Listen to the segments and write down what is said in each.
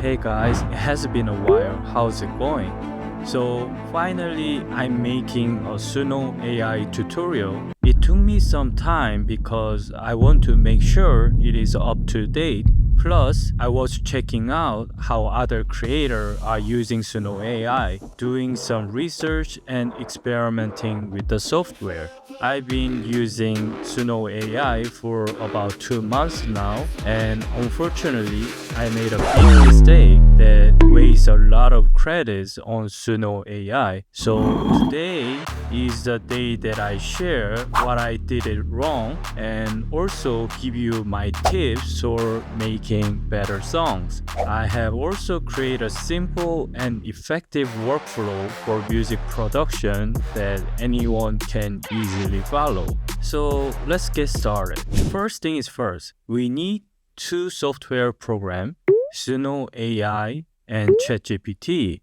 Hey guys, it has been a while. How's it going? So finally, I'm making a Suno.ai tutorial. It took me some time because I want to make sure it is up to date. Plus, I was checking out how other creators are using Suno.ai, doing some research and experimenting with the software. I've been using Suno.ai for about 2 months now, and unfortunately, I made a big mistake that wastes a lot of credits on Suno.ai. So today is the day that I share what I did it wrong and also give you my tips for making better songs. I have also created a simple and effective workflow for music production that anyone can easily follow. So let's get started. First thing is first, we need two software programs, Suno.ai and ChatGPT.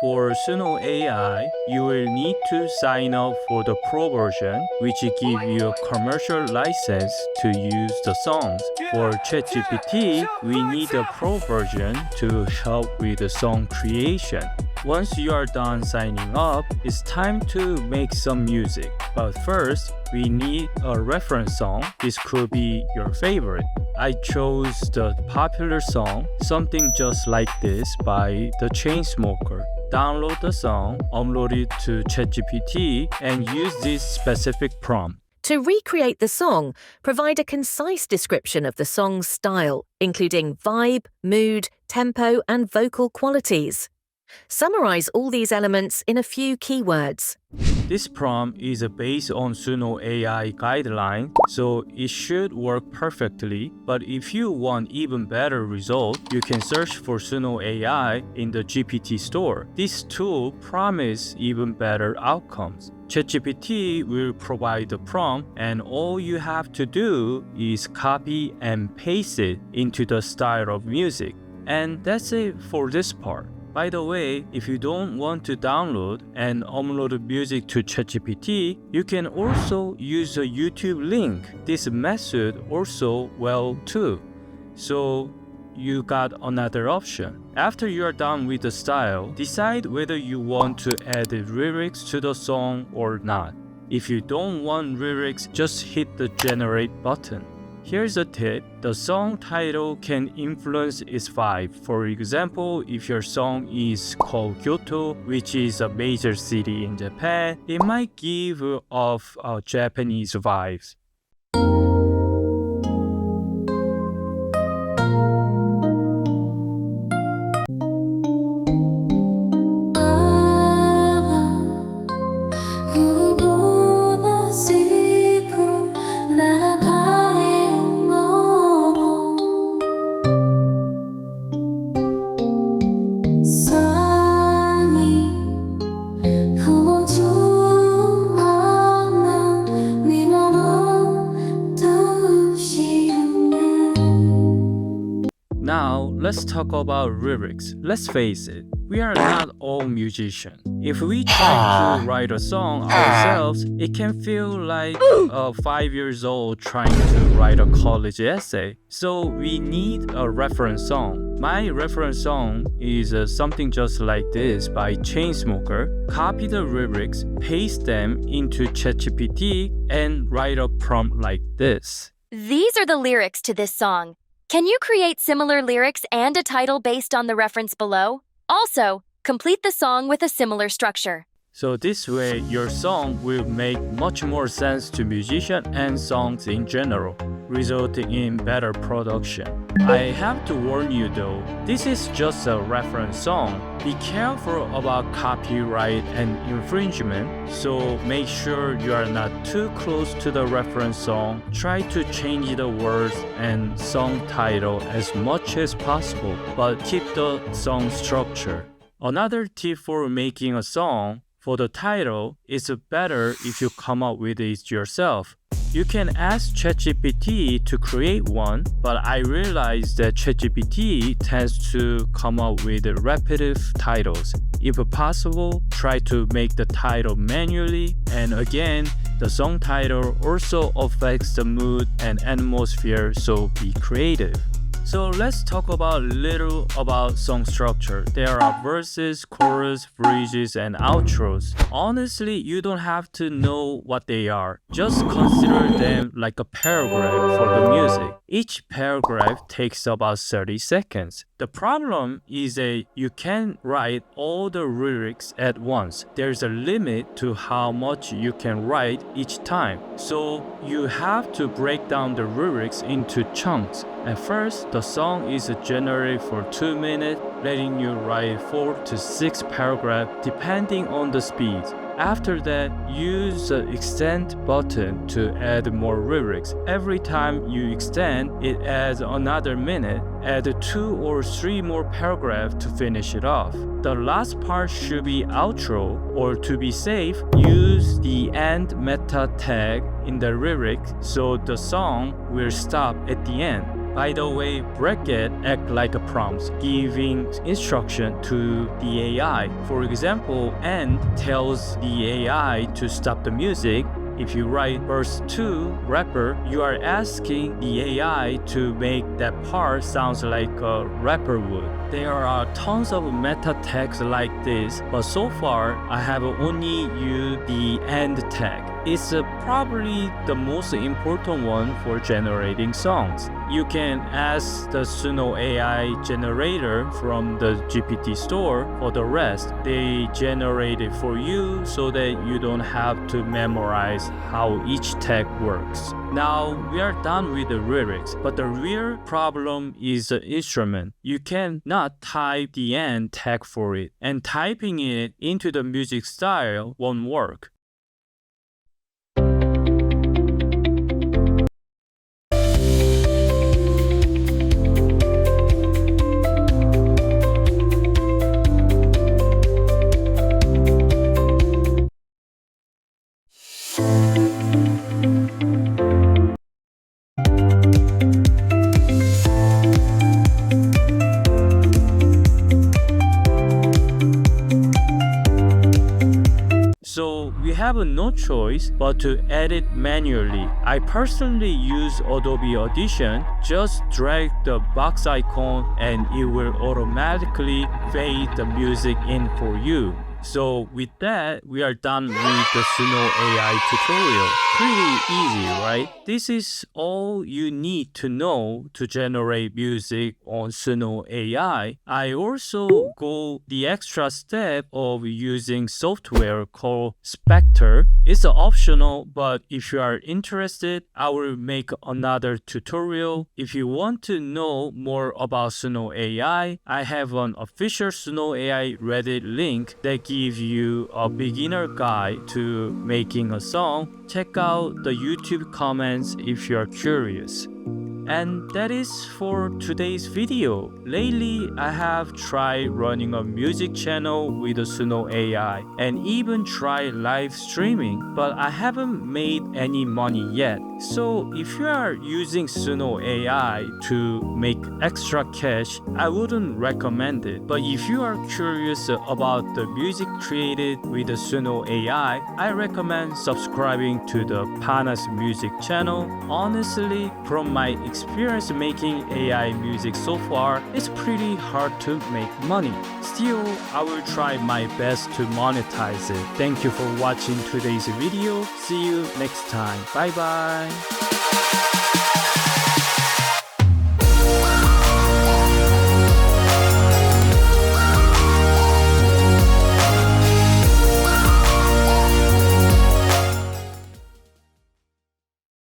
For Suno.ai, you will need to sign up for the Pro version, which give you a commercial license to use the songs. For ChatGPT, we need a Pro version to help with the song creation. Once you are done signing up, it's time to make some music. But first, we need a reference song. This could be your favorite. I chose the popular song, Something Just Like This by The Chainsmokers. Download the song, upload it to ChatGPT, and use this specific prompt. To recreate the song, provide a concise description of the song's style, including vibe, mood, tempo, and vocal qualities. Summarize all these elements in a few keywords. This prompt is based on Suno.ai guideline, so it should work perfectly. But if you want even better result, you can search for Suno.ai in the GPT store. This tool promises even better outcomes. ChatGPT will provide the prompt, and all you have to do is copy and paste it into the style of music. And that's it for this part. By the way, if you don't want to download and upload music to ChatGPT, you can also use a YouTube link. This method also well too. So you got another option. After you are done with the style, decide whether you want to add the lyrics to the song or not. If you don't want lyrics, just hit the generate button. Here's a tip. The song title can influence its vibe. For example, if your song is called Kyoto, which is a major city in Japan, it might give off Japanese vibes. Now, let's talk about lyrics. Let's face it, we are not all musicians. If we try to write a song ourselves, it can feel like a 5 years old trying to write a college essay. So we need a reference song. My reference song is Something Just Like This by Chainsmokers. Copy the lyrics, paste them into ChatGPT, and write a prompt like this. These are the lyrics to this song. Can you create similar lyrics and a title based on the reference below? Also, complete the song with a similar structure. So this way, your song will make much more sense to musicians and songs in general, resulting in better production. I have to warn you though, this is just a reference song. Be careful about copyright and infringement, so make sure you are not too close to the reference song. Try to change the words and song title as much as possible, but keep the song structure. Another tip for making a song, for the title, it's better if you come up with it yourself. You can ask ChatGPT to create one, but I realized that ChatGPT tends to come up with repetitive titles. If possible, try to make the title manually, and again, the song title also affects the mood and atmosphere, so be creative. So let's talk about little about song structure. There are verses, chorus, bridges, and outros. Honestly, you don't have to know what they are. Just consider them like a paragraph for the music. Each paragraph takes about 30 seconds. The problem is that you can't write all the lyrics at once. There's a limit to how much you can write each time. So you have to break down the lyrics into chunks. At first, the song is generated for 2 minutes, letting you write 4 to 6 paragraphs depending on the speed. After that, use the extend button to add more lyrics. Every time you extend, it adds another minute. Add 2 or 3 more paragraphs to finish it off. The last part should be outro, or to be safe, use the end meta tag in the lyric so the song will stop at the end. By the way, bracket act like a prompt, giving instruction to the AI. For example, end tells the AI to stop the music. If you write verse 2, rapper, you are asking the AI to make that part sound like a rapper would. There are tons of meta tags like this, but so far I have only used the end tag. It's probably the most important one for generating songs. You can ask the Suno.ai generator from the GPT store for the rest. They generate it for you so that you don't have to memorize how each tag works. Now we are done with the lyrics, but the real problem is the instrument. You cannot type the end tag for it, and typing it into the music style won't work. So we have no choice but to edit manually. I personally use Adobe Audition. Just drag the box icon and it will automatically fade the music in for you. So with that, we are done with the Suno.ai tutorial. Pretty easy, right? This is all you need to know to generate music on Suno.ai. I also go the extra step of using software called Spectre. It's optional, but if you are interested, I will make another tutorial. If you want to know more about Suno.ai, I have an official Suno.ai Reddit link that gives you a beginner guide to making a song. Check out the YouTube comments if you are curious. And that is for today's video. Lately, I have tried running a music channel with the Suno.ai and even tried live streaming, but I haven't made any money yet. So if you are using Suno.ai to make extra cash, I wouldn't recommend it. But if you are curious about the music created with the Suno.ai, I recommend subscribing to the Panax music channel. Honestly, from my experience making AI music so far, it's pretty hard to make money. Still, I will try my best to monetize it. Thank you for watching today's video. See you next time. Bye bye.